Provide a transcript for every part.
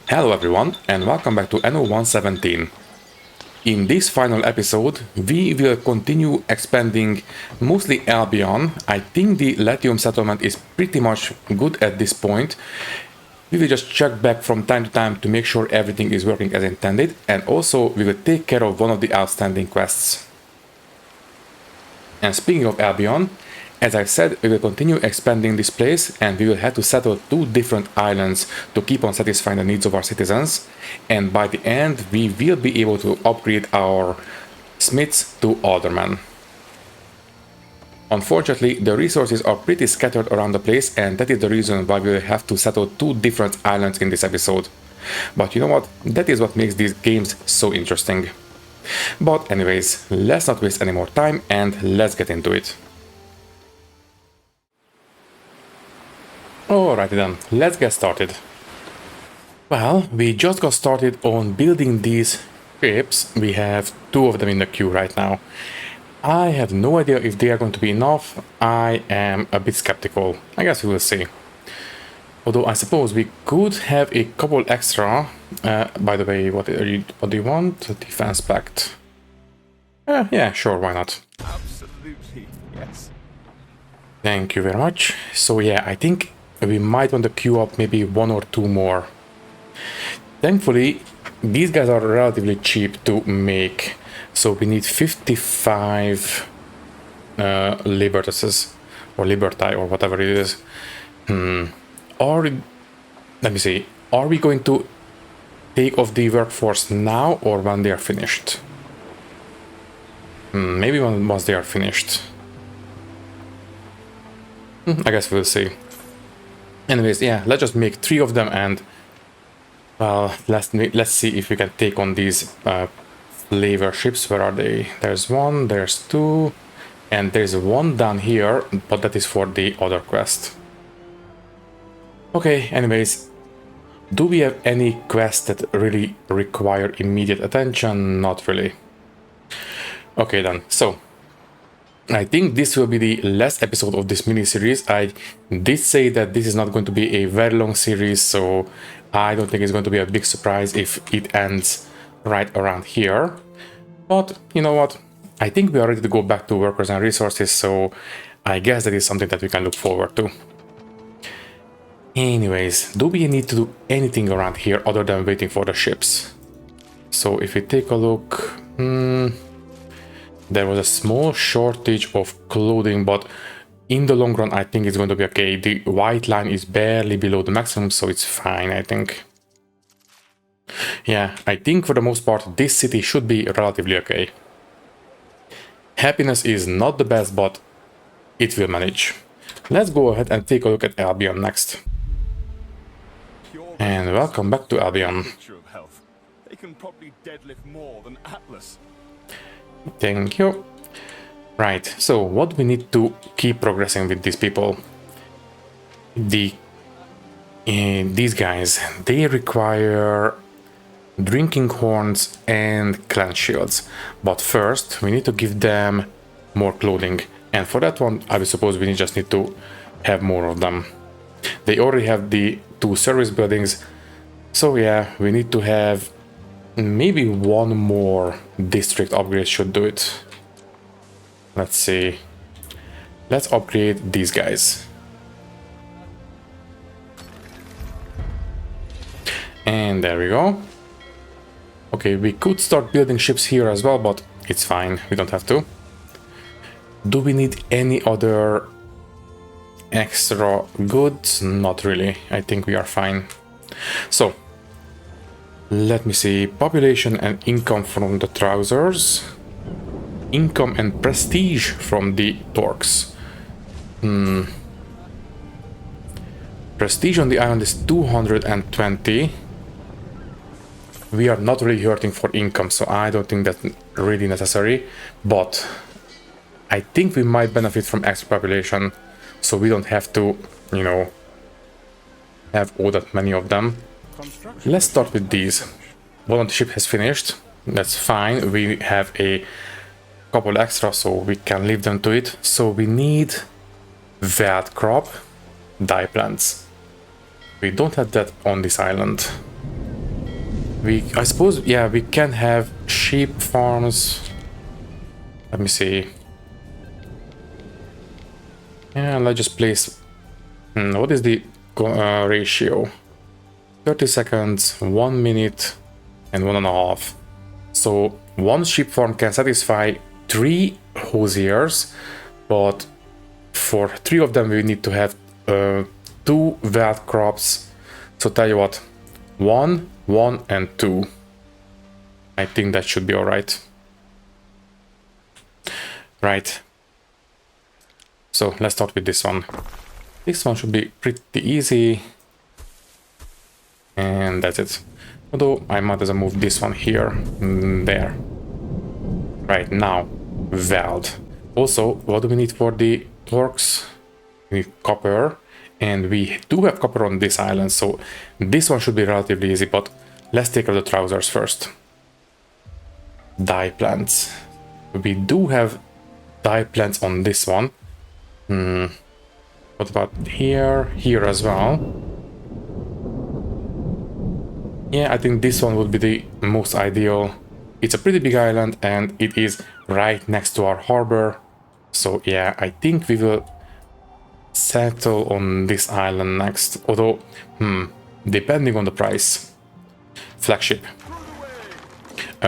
Hello everyone and welcome back to Anno 117. In this final episode, we will continue expanding mostly Albion. I think the Latium settlement is pretty much good at this point. We will just check back from time to time to make sure everything is working as intended, and also we will take care of one of the outstanding quests. And speaking of Albion, as I said, we will continue expanding this place and we will have to settle 2 different islands to keep on satisfying the needs of our citizens. And by the end, we will be able to upgrade our smiths to aldermen. Unfortunately, the resources are pretty scattered around the place, and that is the reason why we will have to settle 2 different islands in this episode. But you know what? That is what makes these games so interesting. But anyways, let's not waste any more time and let's get into it. Alrighty then, let's get started. Well, we just got started on building these ships. We have 2 of them in the queue right now. I have no idea if they are going to be enough. I am a bit skeptical. I guess we will see. Although I suppose we could have a couple extra. By the way, what do you want? Defense pact. Yeah, sure, why not? Absolutely, yes. Thank you very much. So yeah, I think we might want to queue up maybe 1 or 2 more. Thankfully, these guys are relatively cheap to make. So we need 55 Libertuses or Liberti or whatever it is. Or let me see. Are we going to take off the workforce now or when they are finished? Maybe once they are finished. I guess we'll see. Anyways, yeah, let's just make 3 of them and well, let's see if we can take on these flavor ships. Where are they? There's 1, there's 2, and there's 1 down here, but that is for the other quest. Okay, anyways, do we have any quests that really require immediate attention? Not really. Okay then, so I think this will be the last episode of this mini-series. I did say that this is not going to be a very long series, so I don't think it's going to be a big surprise if it ends right around here. But you know what? I think we are ready to go back to workers and resources, so I guess that is something that we can look forward to. Anyways, do we need to do anything around here other than waiting for the ships? So if we take a look... there was a small shortage of clothing, but in the long run I think it's going to be okay. The white line is barely below the maximum, so it's fine, I think. Yeah, I think for the most part this city should be relatively okay. Happiness is not the best, but it will manage. Let's go ahead and take a look at Albion next. And welcome back to Albion. They can probably deadlift more than Atlas. Thank you. Right, so what we need to keep progressing with these people? These guys, they require drinking horns and clan shields. But first, we need to give them more clothing. And for that one, I suppose we just need to have more of them. They already have the 2 service buildings. So yeah, we need to have maybe 1 more district upgrade should do it. Let's see. Let's upgrade these guys. And there we go. Okay, we could start building ships here as well, but it's fine. We don't have to. Do we need any other extra goods? Not really. I think we are fine. So, let me see. Population and income from the trousers. Income and prestige from the torques. Prestige on the island is 220. We are not really hurting for income, so I don't think that's really necessary. But I think we might benefit from extra population, so we don't have to, you know, have all that many of them. Let's start with these. One of the ship has finished. That's fine. We have a couple extra, so we can leave them to it. So we need Veld crop, dye plants. We don't have that on this island. I suppose, yeah, we can have sheep farms. Let me see. Yeah, let's just place. What is the ratio? 30 seconds, 1 minute, and 1.5. So one sheep farm can satisfy 3 hosiers, but for 3 of them we need to have 2 wild crops. So tell you what, 1, 1, and 2. I think that should be alright. Right. So let's start with this one. This one should be pretty easy. And that's it. Although I might as well move this one here, there. Right, now, weld. Also, what do we need for the torques? We need copper, and we do have copper on this island, so this one should be relatively easy, but let's take out the trousers first. Dye plants. We do have dye plants on this one. What about here? Here as well. Yeah, I think this one would be the most ideal. It's a pretty big island and it is right next to our harbor. So yeah, I think we will settle on this island next. Although, depending on the price. Flagship.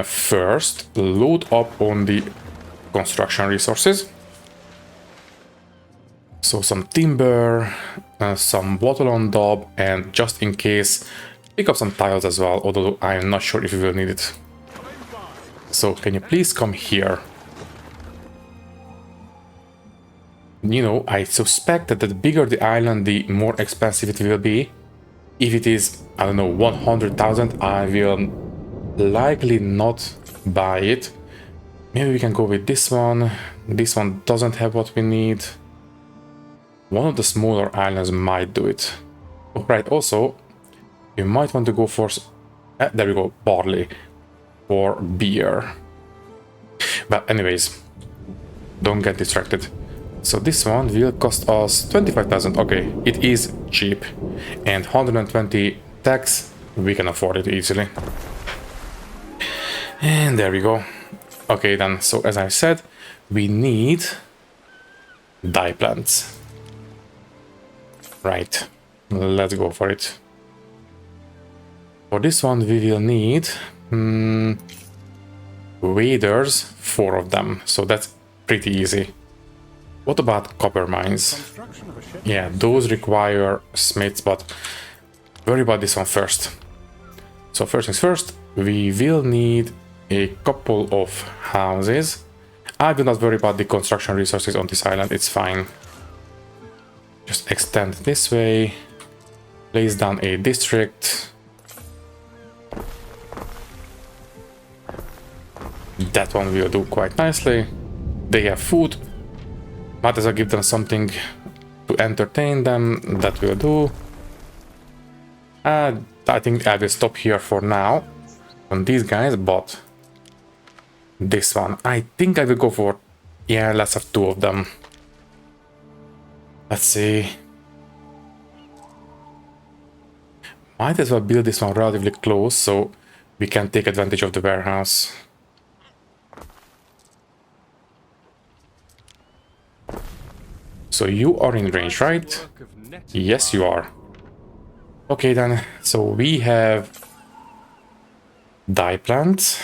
First, load up on the construction resources. So some timber, some wattle on daub, and just in case, pick up some tiles as well, although I'm not sure if we will need it. So can you please come here? You know, I suspect that the bigger the island, the more expensive it will be. If it is, I don't know, 100,000, I will likely not buy it. Maybe we can go with this one. This one doesn't have what we need. One of the smaller islands might do it. Oh, right, also, you might want to go for... there we go, barley. For beer. But anyways, don't get distracted. So this one will cost us 25,000. Okay, it is cheap. And 120 tax, we can afford it easily. And there we go. Okay then, so as I said, we need dye plants. Right, let's go for it. For this one we will need waders, 4 of them, so that's pretty easy. What about copper mines? Yeah, those require smiths, but worry about this one first. So first things first, we will need a couple of houses. I do not worry about the construction resources on this island, it's fine. Just extend this way, place down a district. That one will do quite nicely. They have food. Might as well give them something to entertain them. That will do. I think I will stop here for now on these guys, but this one, I think I will go for, yeah, let's have 2 of them. Let's see. Might as well build this one relatively close so we can take advantage of the warehouse. So you are in range, right? Yes, you are. Okay then, so we have dye plants.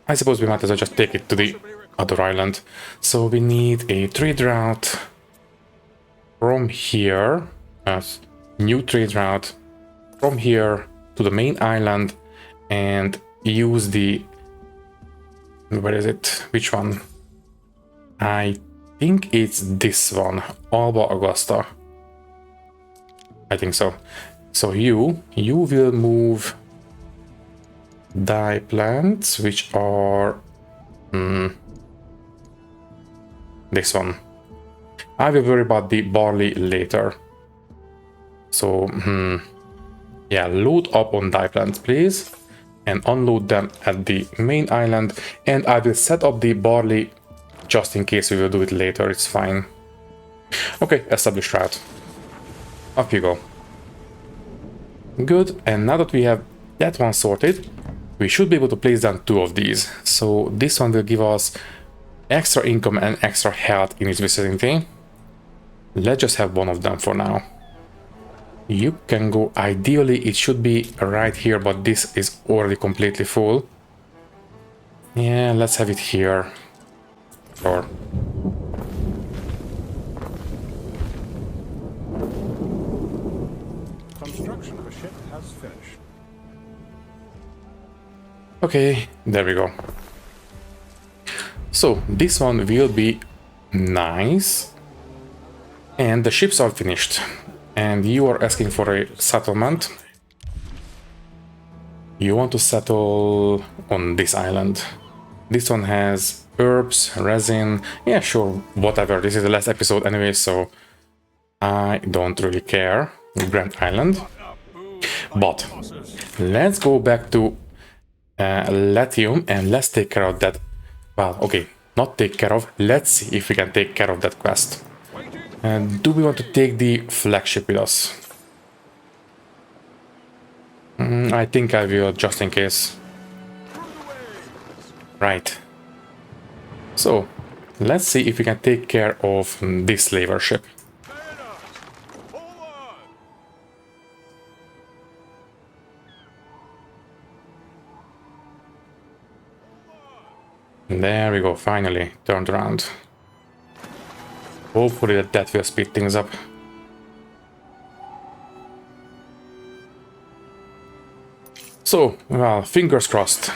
I suppose we might as well just take it to the other island. So we need a trade route from here, new trade route from here to the main island, and use the, where is it? Which one? I think it's this one, Alba Augusta. I think so. So you will move dye plants, which are this one. I will worry about the barley later. So yeah, load up on dye plants, please, and unload them at the main island. And I will set up the barley just in case we will do it later. It's fine. Okay, established route. Up you go. Good, and now that we have that one sorted, We should be able to place down 2 of these. So this one will give us extra income and extra health in its vicinity. Let's just have 1 of them for now. You can go, ideally it should be right here, but this is already completely full. Yeah, let's have it here. Sure. Construction of a ship has finished. Okay, there we go. So this one will be nice. And the ships are finished. And you are asking for a settlement. You want to settle on this island. This one has herbs, resin. Yeah, sure, whatever. This is the last episode anyway, so I don't really care. Grand Island. But let's go back to Latium and let's take care of that. Well, okay, not take care of. Let's see if we can take care of that quest. Do we want to take the flagship with us? I think I will, just in case. Right. So, let's see if we can take care of this slaver ship. There we go, finally turned around. Hopefully that will speed things up. So, well, fingers crossed.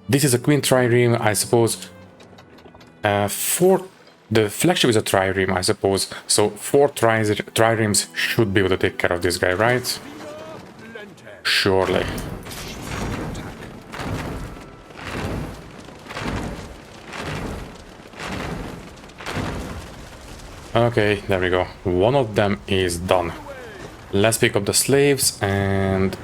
This is a queen trireme, I suppose. The flagship is a trireme, I suppose. So 4 triremes should be able to take care of this guy, right? Surely. Okay, there we go. One of them is done. Let's pick up the slaves and...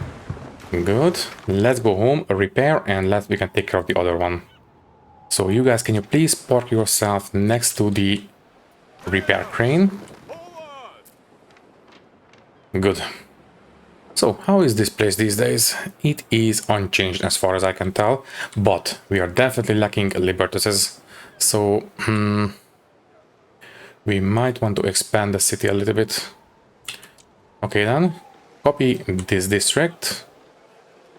Good. Let's go home, repair, and we can take care of the other one. So you guys, can you please park yourself next to the repair crane? Good. So how is this place these days? It is unchanged as far as I can tell, but we are definitely lacking libertuses. So we might want to expand the city a little bit. Okay then, copy this district.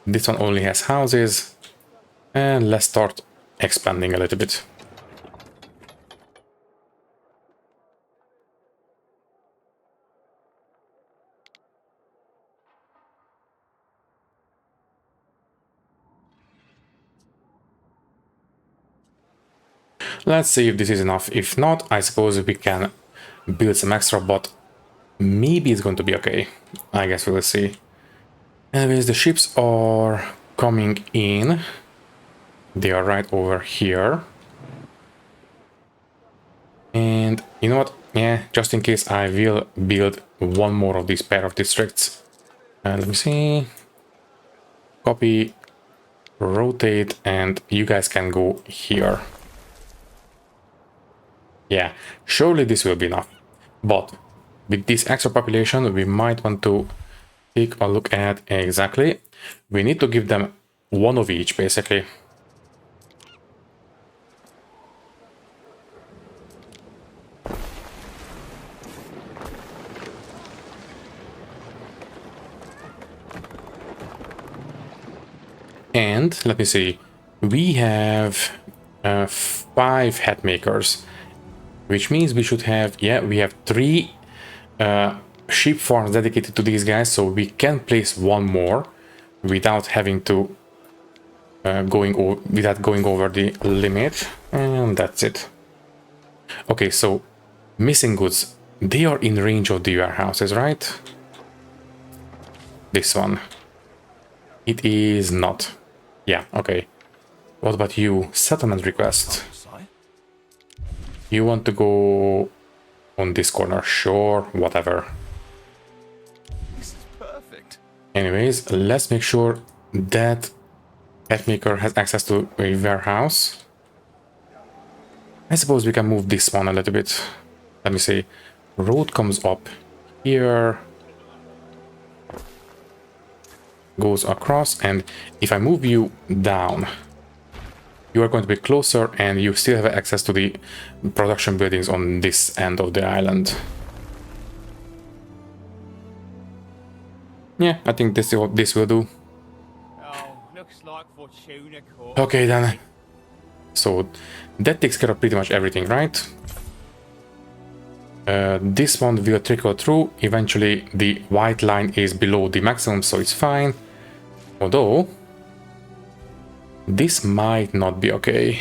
This one only has houses, and let's start expanding a little bit. Let's see if this is enough. If not, I suppose we can build some extra, but maybe it's going to be okay. I guess we'll see. Anyways, the ships are coming in. They are right over here. And you know what? Yeah, just in case, I will build one more of these pair of districts. Let me see. Copy, rotate, and you guys can go here. Yeah, surely this will be enough. But with this extra population, we might want to take a look at exactly. We need to give them one of each, basically. And let me see, we have 5 hat makers, which means we should have, yeah, we have 3 sheep farms dedicated to these guys, so we can place one more without having to going over the limit, and that's it. Okay, so missing goods, they are in range of the warehouses, right? This one, it is not. Yeah, okay. What about you? Settlement request. You want to go on this corner? Sure, whatever. This is perfect. Anyways, let's make sure that hat maker has access to a warehouse. I suppose we can move this one a little bit. Let me see. Road comes up here. goes across, and if I move you down, you are going to be closer and you still have access to the production buildings on this end of the island. Yeah, I think this will do. Oh, looks like Fortuna caught. Okay then. So that takes care of pretty much everything, right? This one will trickle through. Eventually the white line is below the maximum, so it's fine. Although this might not be okay.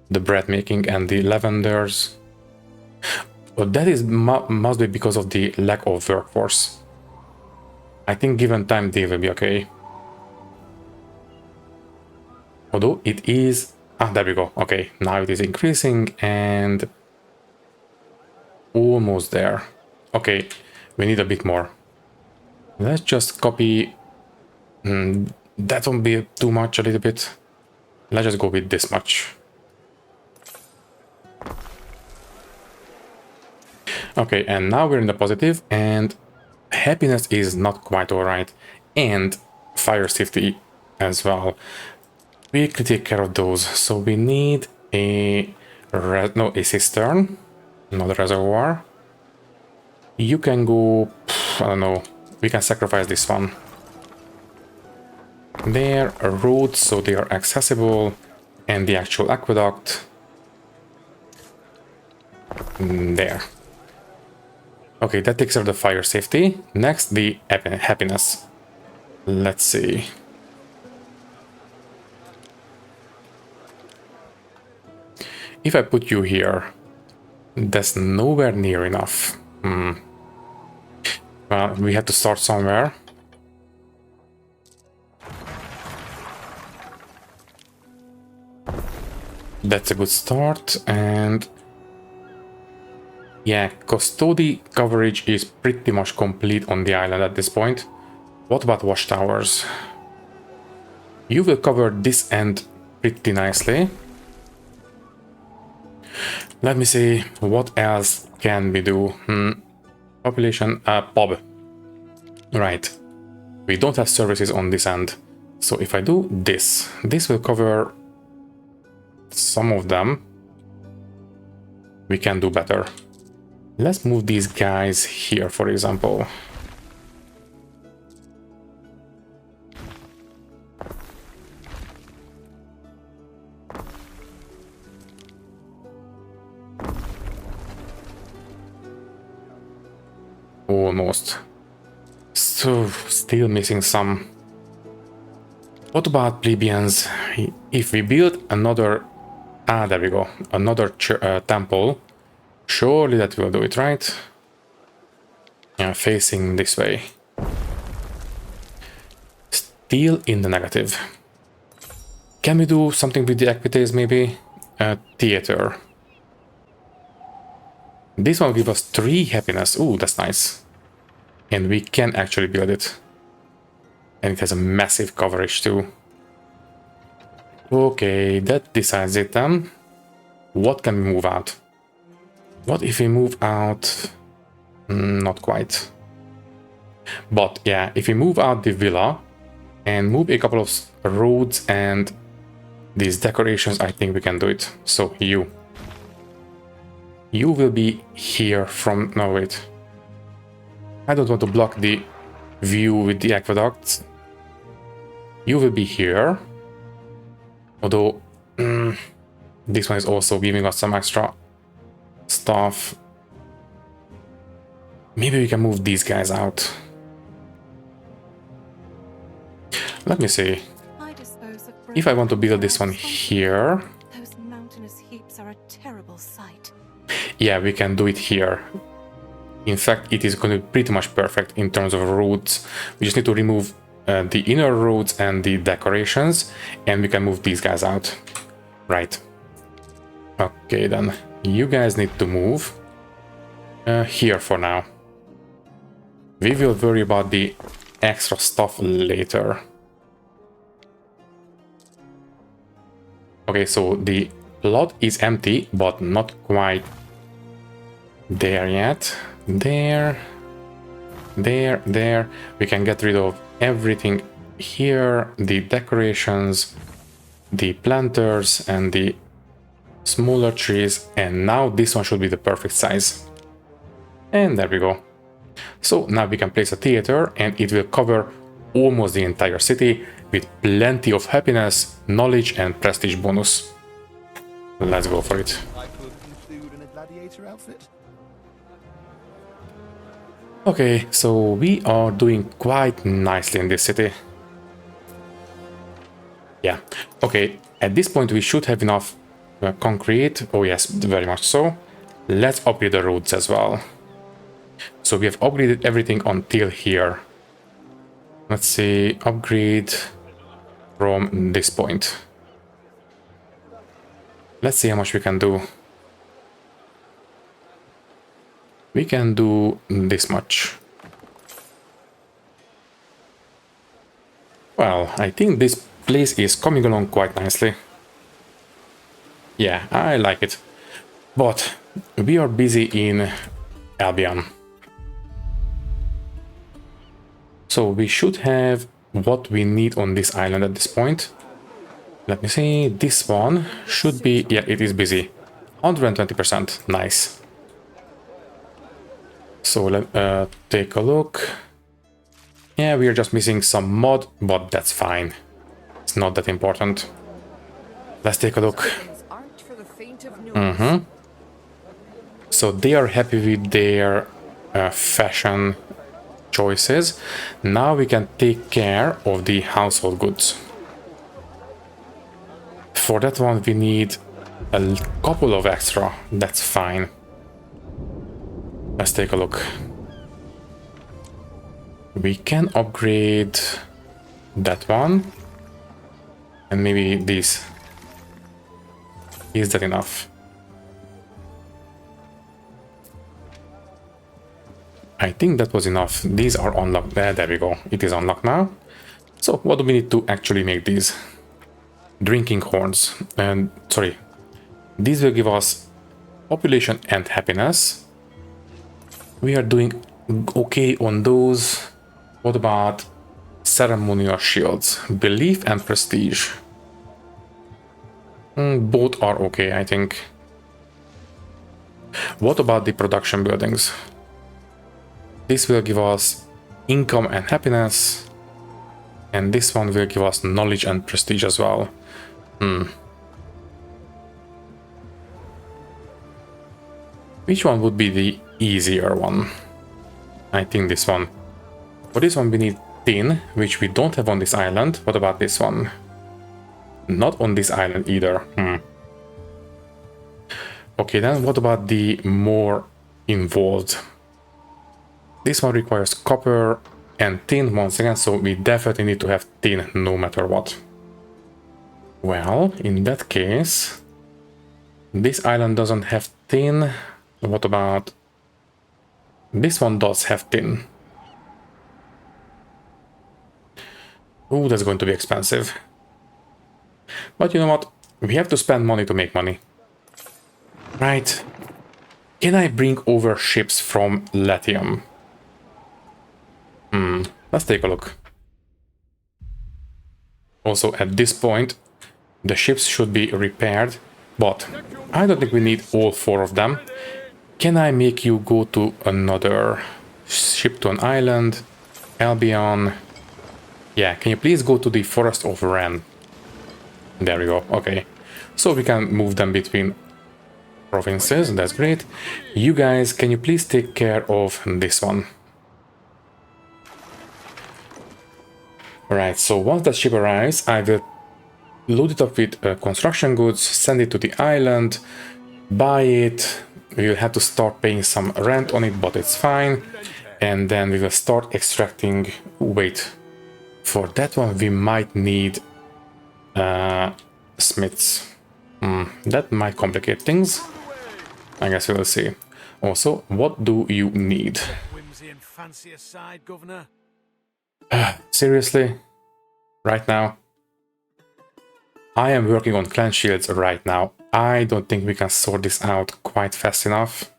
The bread making and the lavenders. But that is must be because of the lack of workforce. I think given time they will be okay. Although it is... there we go. Okay, now it is increasing and... almost there. Okay, we need a bit more. Let's just copy... that won't be too much, a little bit. Let's just go with this much. Okay, and now we're in the positive, and happiness is not quite alright. And fire safety as well. We can take care of those. So we need a cistern, not a reservoir. You can go, I don't know, we can sacrifice this one. There are roads, so they are accessible, and the actual aqueduct. There. Okay, that takes care of the fire safety. Next, the happiness. Let's see. If I put you here, that's nowhere near enough. Well, we have to start somewhere. That's a good start, and yeah, custody coverage is pretty much complete on the island at this point. What about watchtowers? You will cover this end pretty nicely. Let me see, what else can we do? Population, pub. Right. We don't have services on this end. So if I do this, this will cover some of them. We can do better. Let's move these guys here, for example. Almost. So, still missing some. What about plebeians? If we build another... there we go. Another temple. Surely that will do it, right? Yeah, facing this way. Still in the negative. Can we do something with the equities, maybe? Theater. This one will give us 3 happiness. Ooh, that's nice. And we can actually build it. And it has a massive coverage too. Okay, that decides it then. What can we move out? What if we move out? Not quite. But yeah, if we move out the villa and move a couple of roads and these decorations, I think we can do it. So you will be here from... no, wait. I don't want to block the view with the aqueducts. You will be here. Although, this one is also giving us some extra stuff. Maybe we can move these guys out. Let me see. If I want to build this one here... those mountainous heaps are a terrible sight. Yeah, we can do it here. In fact, it is going to be pretty much perfect in terms of roads. We just need to remove the inner roads and the decorations, and we can move these guys out. Right. Okay, then. You guys need to move here for now. We will worry about the extra stuff later. Okay, so the plot is empty, but not quite there yet. There. there, there. We can get rid of everything here, the decorations, the planters, and the smaller trees. And now this one should be the perfect size. And there we go. So now we can place a theater and it will cover almost the entire city with plenty of happiness, knowledge, and prestige bonus. Let's go for it. I could include in a gladiator outfit. Okay, so we are doing quite nicely in this city. Yeah, okay, at this point we should have enough concrete. Oh yes, very much so. Let's upgrade the roads as well. So we have upgraded everything until here. Let's see, upgrade from this point. Let's see how much we can do. We can do this much. Well, I think this place is coming along quite nicely. Yeah, I like it. But we are busy in Albion. So we should have what we need on this island at this point. Let me see, this one should be, yeah, it is busy. 120%, nice. So let's take a look. Yeah, we are just missing some mod, but that's fine. It's not that important. Let's take a look. So they are happy with their fashion choices. Now we can take care of the household goods. For that one we need a couple of extra. That's fine. Let's take a look. We can upgrade that one. And maybe this. Is that enough? I think that was enough. These are unlocked. There we go. It is unlocked now. So what do we need to actually make these? Drinking horns. And sorry. These will give us population and happiness. We are doing okay on those. What about ceremonial shields? Belief and prestige. Both are okay, I think. What about the production buildings? This will give us income and happiness. And this one will give us knowledge and prestige as well. Which one would be the easier one? I think this one. For this one we need tin, which we don't have on this island. What about this one? Not on this island either. Okay, then what about the more involved? This one requires copper and tin once again, so we definitely need to have tin no matter what. Well, in that case, this island doesn't have tin. What about this one? Does have tin. Oh, that's going to be expensive. But you know what? We have to spend money to make money. Right. Can I bring over ships from Latium? Let's take a look. Also, at this point, the ships should be repaired, but I don't think we need all 4 of them. Can I make you go to another ship to an island? Albion. Yeah, can you please go to the Forest of Ren? There we go, okay. So we can move them between provinces, that's great. You guys, can you please take care of this one? Alright, so once that ship arrives, I will load it up with construction goods, send it to the island, buy it. We will have to start paying some rent on it, but it's fine. And then we will start extracting... Wait, for that one we might need smiths. That might complicate things. I guess we will see. Also, what do you need? Whimsy and fancy aside, Governor. Seriously? Right now? I am working on clan shields right now. I don't think we can sort this out quite fast enough.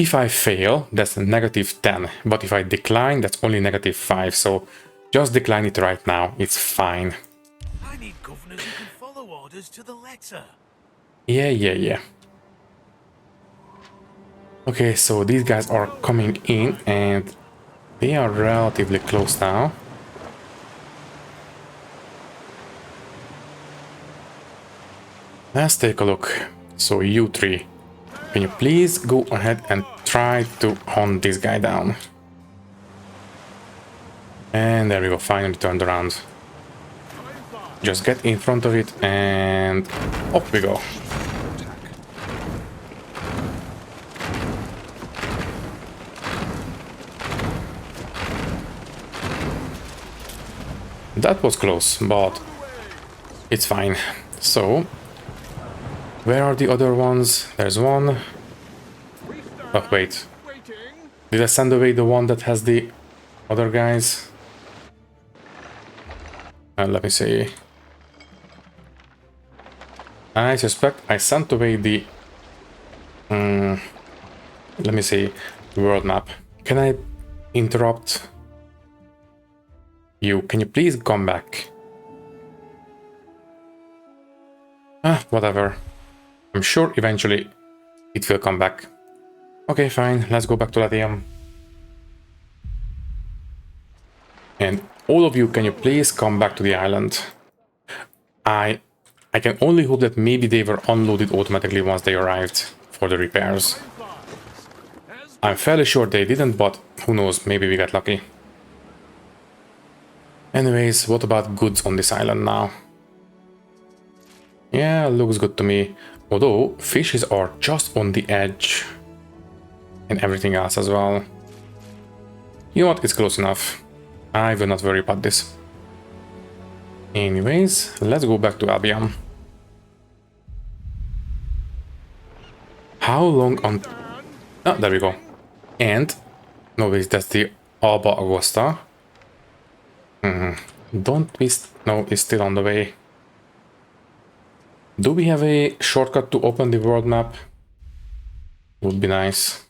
If I fail, that's a -10, but if I decline, that's only -5, so just decline it right now, it's fine. I need governors who can follow orders to the letter. Yeah. Okay, so these guys are coming in and they are relatively close now. Let's take a look. So you three, can you please go ahead and try to hunt this guy down? And there we go, finally turned around. Just get in front of it and off we go. That was close, but it's fine. So, where are the other ones? There's one. Oh, wait. Did I send away the one that has the other guys? Let me see. I suspect I sent away the... let me see. World map. Can I interrupt you? Can you please come back? Whatever. I'm sure eventually it will come back. Okay, fine. Let's go back to Latium. And all of you, can you please come back to the island? I can only hope that maybe they were unloaded automatically once they arrived for the repairs. I'm fairly sure they didn't, but who knows, maybe we got lucky. Anyways, what about goods on this island now? Yeah, looks good to me. Although, fishes are just on the edge. And everything else as well. You know what, it's close enough. I will not worry about this. Anyways, let's go back to Albion. How long on... Oh, there we go. And... No, wait, that's the Alba Augusta. Don't we... No, it's still on the way. Do we have a shortcut to open the world map? Would be nice.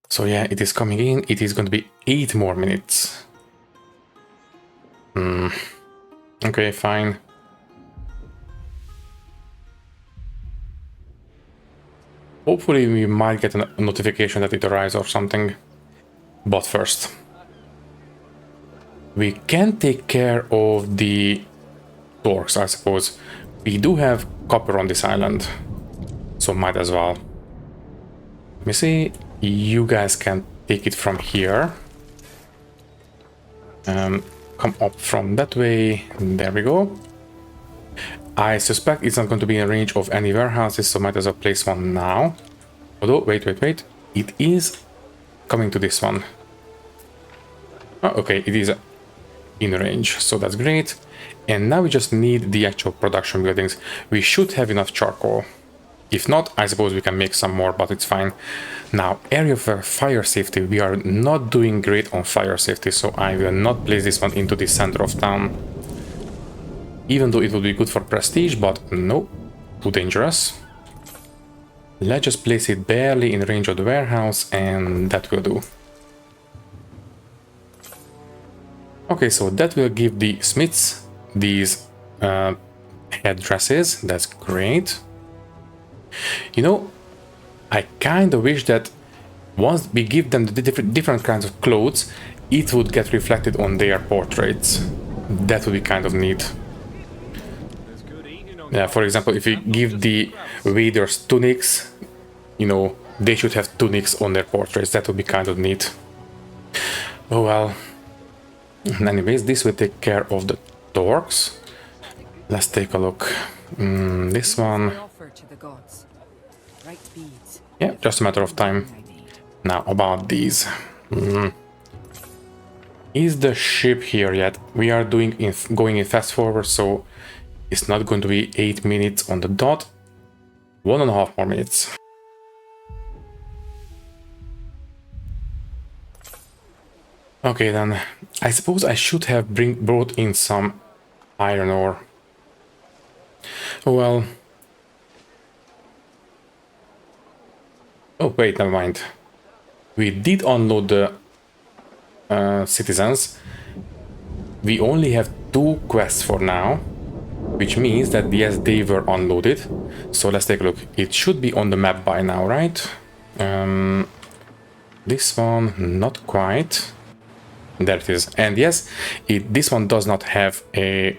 So yeah, it is coming in. It is going to be 8 more minutes. Okay, fine. Hopefully we might get a notification that it arrives or something. But first, we can take care of the dorks, I suppose. We do have copper on this island, so might as well. Let me see. You guys can take it from here. Come up from that way. There we go. I suspect it's not going to be in range of any warehouses, so might as well place one now. Although, wait. It is coming to this one. Oh, okay, it is in range, so that's great. And now we just need the actual production buildings. We should have enough charcoal. If not, I suppose we can make some more, but it's fine. Now, area for fire safety. We are not doing great on fire safety, so I will not place this one into the center of town. Even though it would be good for prestige, but no, too dangerous. Let's just place it barely in range of the warehouse, and that will do. Okay, so that will give the smiths these headdresses. That's great. You know, I kind of wish that once we give them the different kinds of clothes, it would get reflected on their portraits. That would be kind of neat. Yeah, for example, if we give the Vaders tunics, you know, they should have tunics on their portraits. That would be kind of neat. Oh well. Anyways, this will take care of the dorks. Let's take a look. This one. Yeah, just a matter of time. Now about these. Is the ship here yet? We are going in fast forward, so it's not going to be 8 minutes on the dot. 1.5 more minutes. Okay then, I suppose I should have brought in some iron ore. Oh, wait, never mind. We did unload the citizens. We only have 2 quests for now, which means that yes, they were unloaded. So let's take a look. It should be on the map by now, right? This one, not quite. There it is. And yes, this one does not have a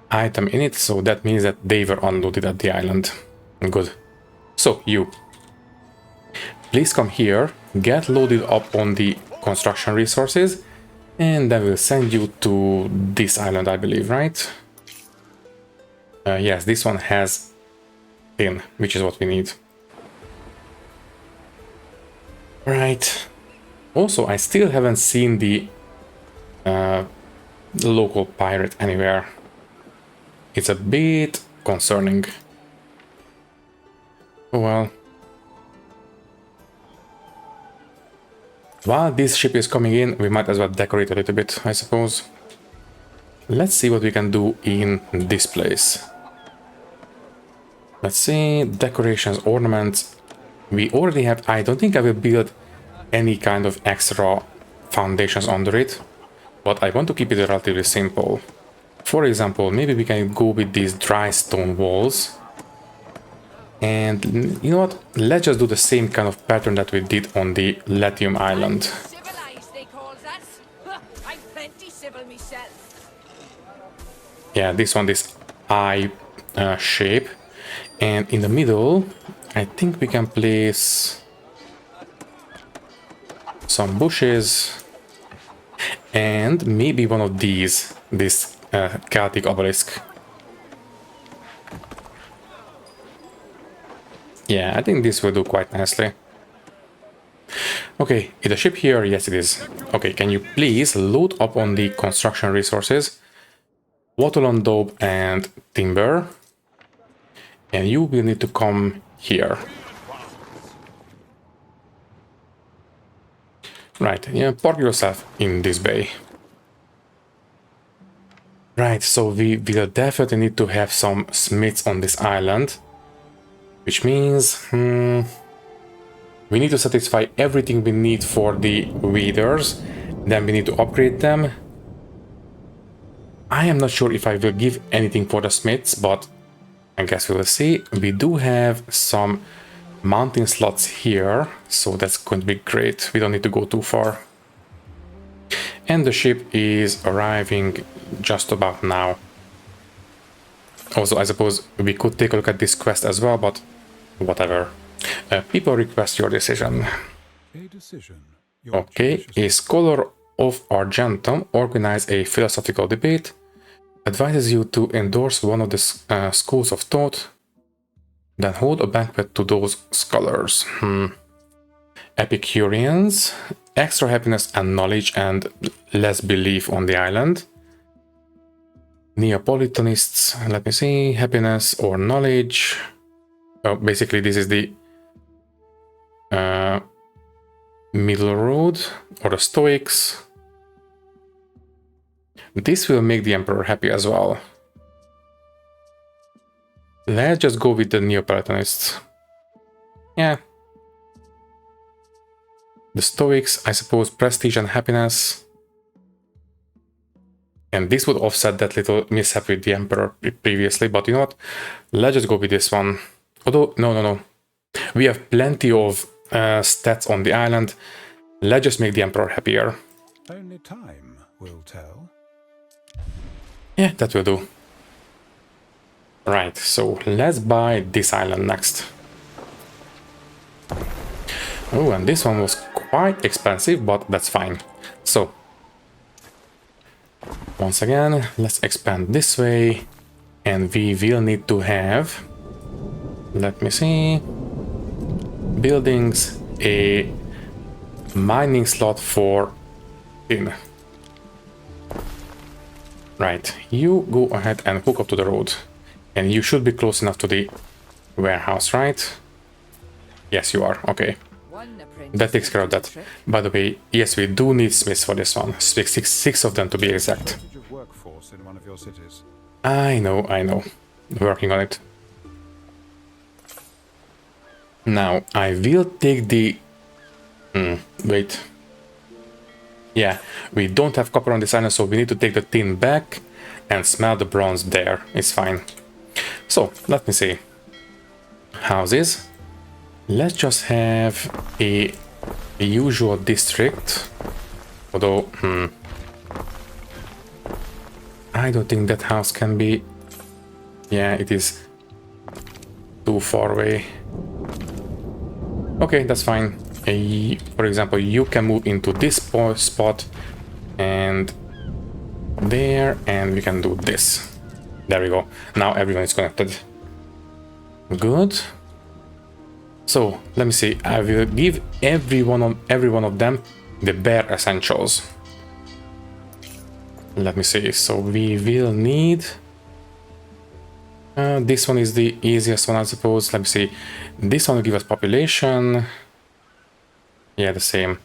item in it, so that means that they were unloaded at the island. Good. So, you. Please come here, get loaded up on the construction resources, and then we'll send you to this island, I believe, right? Yes, this one has tin, which is what we need. Right. Also, I still haven't seen the local pirate anywhere. It's a bit concerning. Oh well. While this ship is coming in, we might as well decorate a little bit, I suppose. Let's see what we can do in this place. Let's see, decorations, ornaments. We already have, I don't think I will build any kind of extra foundations under it, but I want to keep it relatively simple. For example, maybe we can go with these dry stone walls. And you know what? Let's just do the same kind of pattern that we did on the Latium Island. Civilized, they calls us. I'm plenty civil myself. Yeah, this one, this eye shape. And in the middle, I think we can place some bushes and maybe one of these, this Celtic obelisk. Yeah, I think this will do quite nicely. Okay, is the ship here? Yes, it is. Okay, can you please load up on the construction resources? Wattle on dope and timber. And you will need to come here. Right, yeah, park yourself in this bay. Right, so we will definitely need to have some smiths on this island. Which means we need to satisfy everything we need for the weeders. Then we need to upgrade them. I am not sure if I will give anything for the smiths, but I guess we will see. We do have some mounting slots here, so that's going to be great. We don't need to go too far. And the ship is arriving just about now. Also, I suppose we could take a look at this quest as well, but whatever. People request your decision. A decision. Okay, a scholar of Argentum organized a philosophical debate, advises you to endorse one of the schools of thought, then hold a banquet to those scholars. Epicureans, extra happiness and knowledge and less belief on the island. Neapolitanists, let me see, happiness or knowledge. Oh, basically this is the middle road, or the Stoics. This will make the Emperor happy as well. Let's just go with the Neapolitanists. Yeah. The Stoics, I suppose, prestige and happiness. And this would offset that little mishap with the Emperor previously, but you know what? Let's just go with this one. Although, no. We have plenty of stats on the island. Let's just make the Emperor happier. Only time will tell. Yeah, that will do. Right, so let's buy this island next. Oh, and this one was quite expensive, but that's fine. So, once again, let's expand this way. And we will need to have, let me see, buildings, a mining slot for tin. Right, you go ahead and hook up to the road. And you should be close enough to the warehouse, right? Yes, you are. Okay. That takes care of that. By the way, yes, we do need smiths for this one. Six of them to be exact. Workforce in one of your cities. I know. Working on it. Now, I will take the... wait. Yeah, we don't have copper on this island, so we need to take the tin back and smelt the bronze there. It's fine. So, let me see. Houses. Let's just have a usual district. Although, I don't think that house can be... Yeah, it is too far away. Okay, that's fine. For example, you can move into this spot and there, and we can do this. There we go. Now everyone is connected. Good. So let me see. I will give every one of them the bare essentials. Let me see. So we will need. This one is the easiest one, I suppose. Let me see. This one will give us population. Yeah, the same.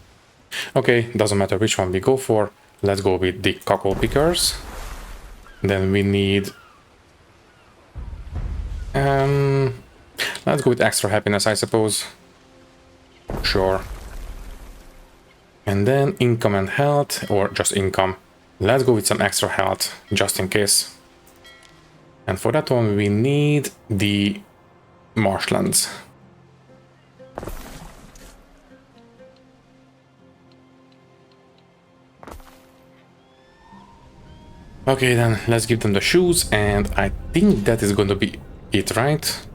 Okay, doesn't matter which one we go for. Let's go with the cockle pickers. Then we need... let's go with extra happiness, I suppose. Sure. And then income and health, or just income. Let's go with some extra health, just in case. And for that one, we need the marshlands. Okay, then let's give them the shoes, and I think that is going to be it, right?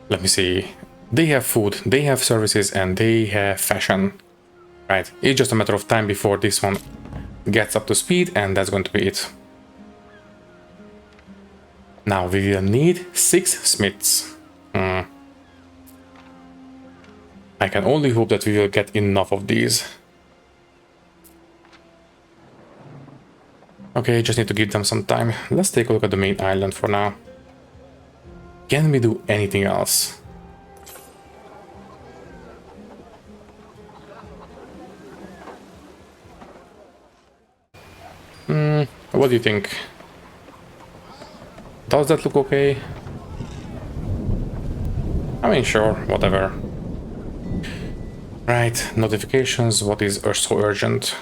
Let me see. They have food, they have services, and they have fashion. Right, it's just a matter of time before this one gets up to speed, and that's going to be it. Now we will need 6 smiths. I can only hope that we will get enough of these. Okay, just need to give them some time. Let's take a look at the main island for now. Can we do anything else? What do you think? Does that look okay? I mean, sure, whatever. Right, notifications, what is so urgent?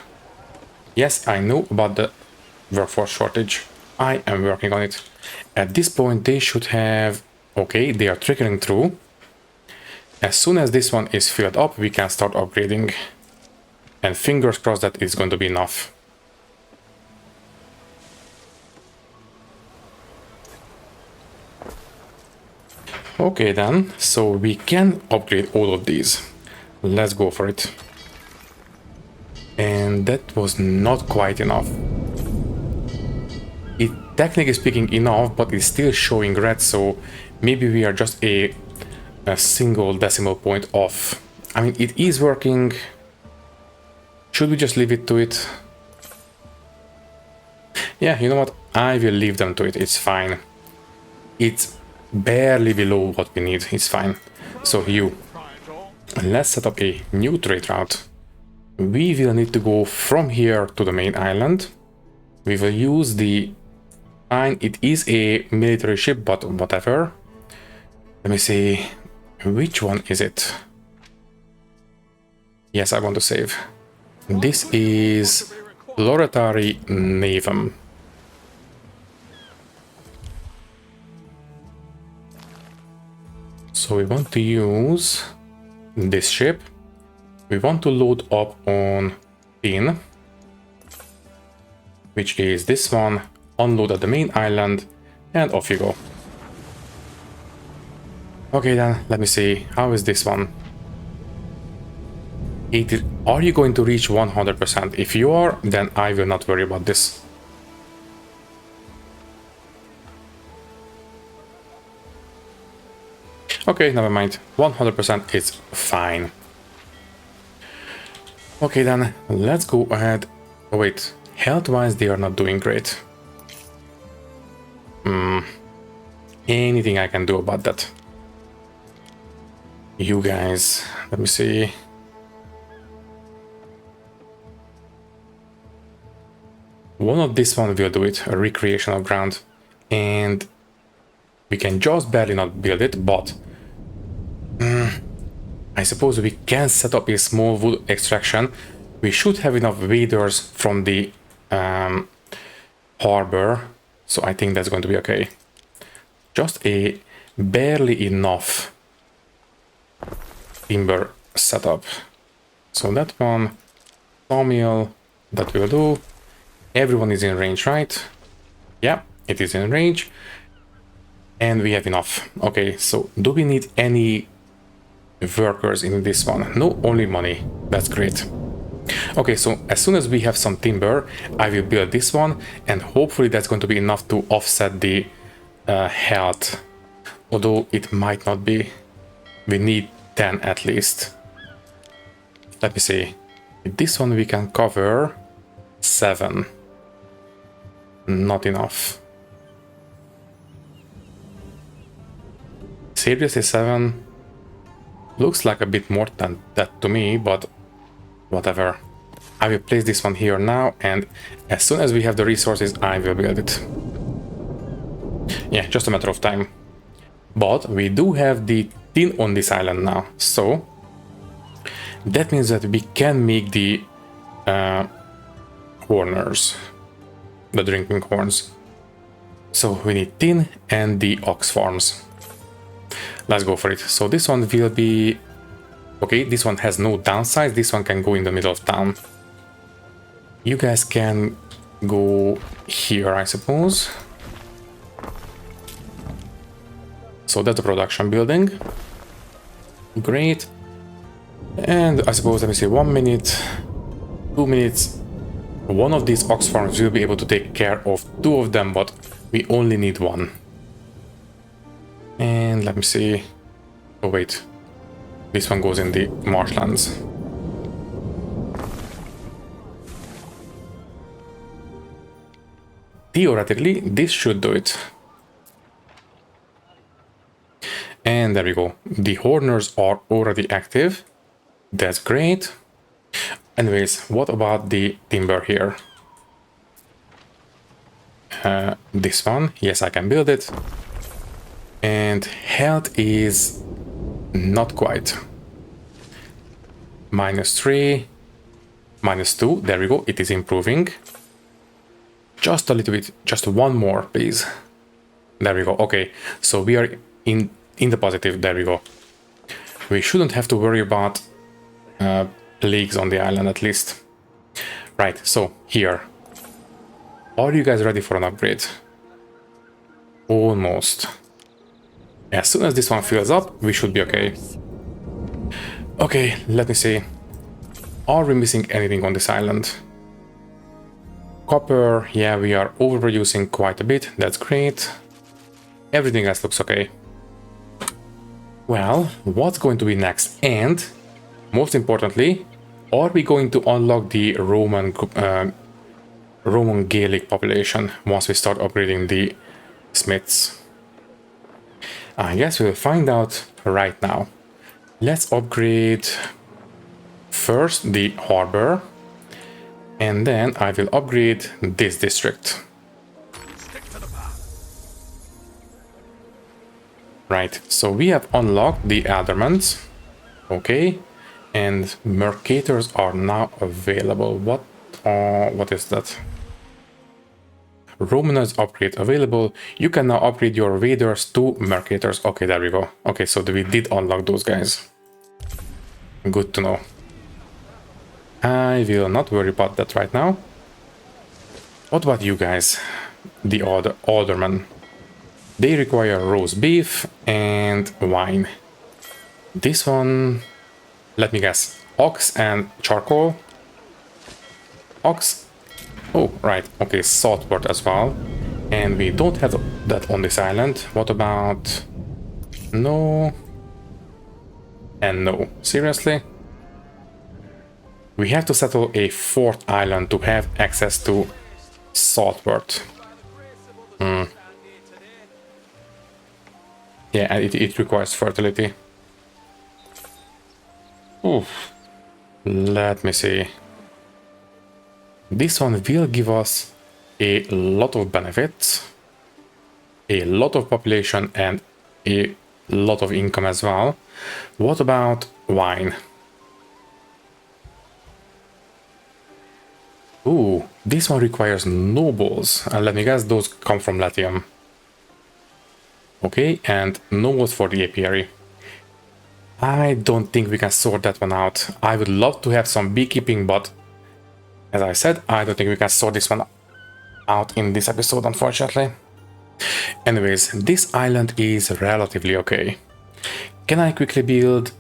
Yes, I know about the workforce shortage. I am working on it. At this point, they should have... Okay, they are trickling through. As soon as this one is filled up, we can start upgrading. And fingers crossed that it's going to be enough. Okay then, so we can upgrade all of these. Let's go for it. And that was not quite enough. It technically speaking enough, but it's still showing red, so maybe we are just a single decimal point off. I mean, it is working. Should we just leave it to it? Yeah, you know what? I will leave them to it. It's fine. It's barely below what we need. It's fine. So you, let's set up a new trade route. We will need to go from here to the main island. We will use the... Fine, it is a military ship, but whatever. Let me see. Which one is it? Yes, I want to save. This is Loretari Navum. So we want to use this ship. We want to load up on tin, which is this one, unload at the main island, and off you go. Okay then, let me see, how is this one? Are you going to reach 100%? If you are, then I will not worry about this. Okay, never mind, 100% is fine. Okay then, let's go ahead. Oh wait, health-wise they are not doing great. Anything I can do about that? You guys, let me see. One of this one will do it, a recreational ground. And We can just barely not build it, but I suppose we can set up a small wood extraction. We should have enough waders from the harbor, so I think that's going to be okay. Just a barely enough timber setup. So that one, sawmill, that will do. Everyone is in range, right? Yeah, it is in range. And we have enough. Okay, so do we need any workers in this one? No, only money. That's great. Okay, so as soon as we have some timber, I will build this one, and hopefully that's going to be enough to offset the health. Although it might not be. We need 10 at least. Let me see. With this one we can cover 7. Not enough. Seriously, 7? Looks like a bit more than that to me, but whatever. I will place this one here now, and as soon as we have the resources, I will build it. Yeah, just a matter of time. But we do have the tin on this island now, so that means that we can make the horners, the drinking horns. So we need tin and the ox farms. Let's go for it. So this one will be... Okay, this one has no downside. This one can go in the middle of town. You guys can go here, I suppose. So that's the production building. Great. And I suppose, let me see, 1 minute, 2 minutes. One of these ox farms will be able to take care of 2 of them, but we only need 1. And let me see. Oh wait, this one goes in the marshlands. Theoretically, this should do it. And there we go. The horners are already active. That's great. Anyways, what about the timber here? This one, yes, I can build it. And health is not quite. -3, -2, there we go, it is improving. Just a little bit, just 1 more, please. There we go, okay. So we are in the positive, there we go. We shouldn't have to worry about plagues on the island, at least. Right, so here. Are you guys ready for an upgrade? Almost. As soon as this one fills up, we should be okay. Okay, let me see. Are we missing anything on this island? Copper, yeah, we are overproducing quite a bit. That's great. Everything else looks okay. Well, what's going to be next? And, most importantly, are we going to unlock the Roman Gaelic population once we start upgrading the smiths? I guess we'll find out right now. Let's upgrade first the harbor, and then I will upgrade this district. Right, so we have unlocked the aldermans. Okay, and mercators are now available. What is that? Romanus upgrade available. You can now upgrade your raiders to mercators. Okay, there we go. Okay, so we did unlock those guys. Good to know. I will not worry about that right now. What about you guys? The aldermen. They require roast beef and wine. This one, let me guess, ox and charcoal. Ox. Oh, right. Okay, saltport as well. And we don't have that on this island. What about... No. And no. Seriously? We have to settle a 4th island to have access to saltport. Yeah, and it requires fertility. Oof. Let me see. This one will give us a lot of benefits. a lot of population and a lot of income as well. What about wine? Ooh, this one requires nobles. And let me guess, those come from Latium. Okay, and nobles for the apiary. I don't think we can sort that one out. I would love to have some beekeeping, but as I said, I don't think we can sort this one out in this episode, unfortunately. Anyways, this island is relatively okay. Can I quickly build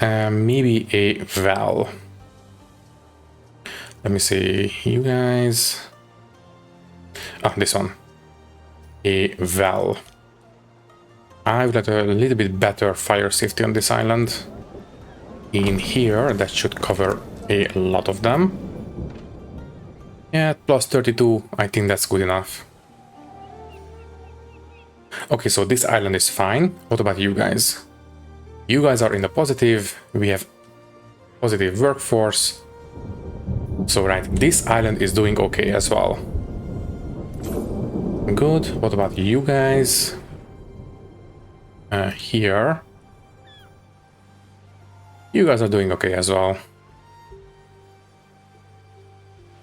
maybe a well? Let me see, you guys. Ah, this one. A well. I would like a little bit better fire safety on this island. In here, that should cover a lot of them. Yeah, plus 32, I think that's good enough. Okay, so this island is fine. What about you guys? You guys are in the positive. We have positive workforce. So right, this island is doing okay as well. Good. What about you guys? Here. You guys are doing okay as well.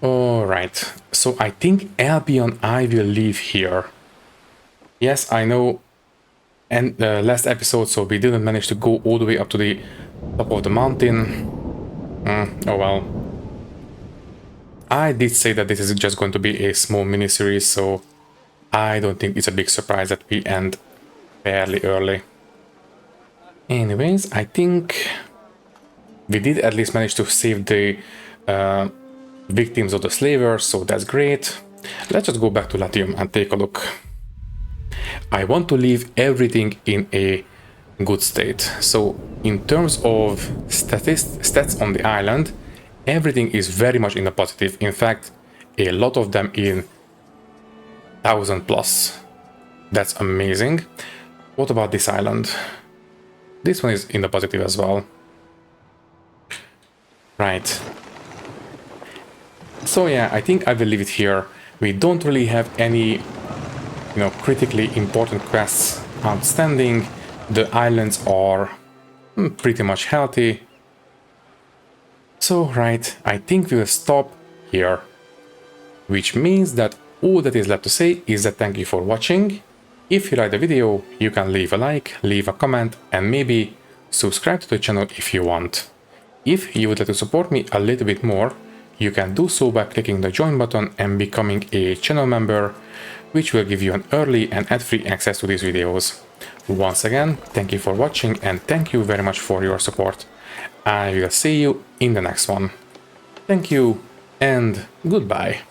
Alright, so I think Albion I will leave here. Yes, I know, and the last episode, so we didn't manage to go all the way up to the top of the mountain. Oh well. I did say that this is just going to be a small mini-series, so I don't think it's a big surprise that we end fairly early. Anyways, I think we did at least manage to save the victims of the slavers, so that's great. Let's just go back to Latium and take a look. I want to leave everything in a good state. So in terms of stats on the island, everything is very much in the positive. In fact, a lot of them in 1000 plus. That's amazing. What about this island? This one is in the positive as well. Right. So yeah, I think I will leave it here. We don't really have any, critically important quests outstanding. The islands are pretty much healthy. So right, I think we will stop here. Which means that all that is left to say is that thank you for watching. If you like the video, you can leave a like, leave a comment, and maybe subscribe to the channel if you want. If you would like to support me a little bit more, you can do so by clicking the join button and becoming a channel member, which will give you an early and ad-free access to these videos. Once again, thank you for watching and thank you very much for your support. I will see you in the next one. Thank you and goodbye.